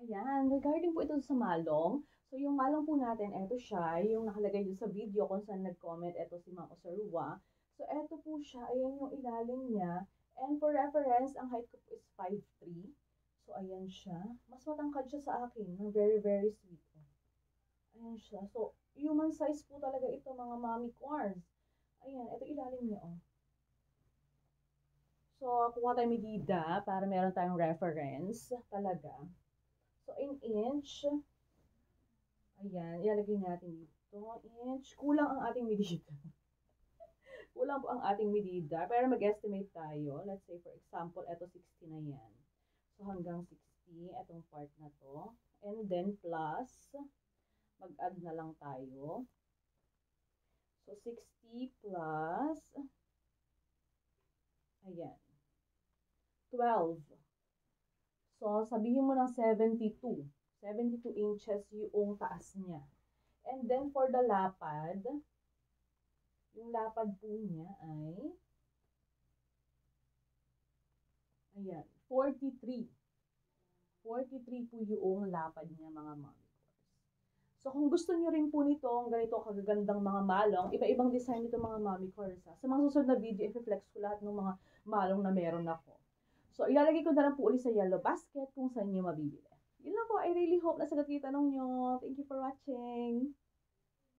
Ayan, regarding po ito sa malong, so yung malong po natin, eto siya, yung nakalagay dun sa video kung saan nag-comment, eto si Ma'am Osarua. So eto po siya, ayan yung ilalim niya. And for reference, ang height ko po is 5'3". So ayan siya. Mas matangkad siya sa akin, very very sweet. Ayan siya. So human size po talaga ito mga mommy corns. Ayan, eto ilalim niya oh. So kuha tayo medida para meron tayong reference talaga. So in inch, ayan, ilalagay natin dito, inch. Kulang ang ating medida. Kulang po ang ating medida. Pero mag-estimate tayo. Let's say, for example, eto 60 na yan. So, hanggang 60, etong part na to. And then, plus, mag-add na lang tayo. So, 60 plus, ayan, 12. So, sabihin mo ng 72. 72 inches yung taas niya. And then, for the lapad, yung lapad po niya ay, ayan, 43. 43 po yung lapad niya mga mommy cores. So kung gusto niyo rin po nitong ganito kagagandang mga malong, iba-ibang design nito mga mommy cores ha. Sa mga susunod na video, i-flex ko lahat ng mga malong na meron ako. So ilalagay ko na lang po ulit sa yellow basket kung saan niyo mabibili. Yun lang po, I really hope na sagot yung tanong nyo. Thank you for watching.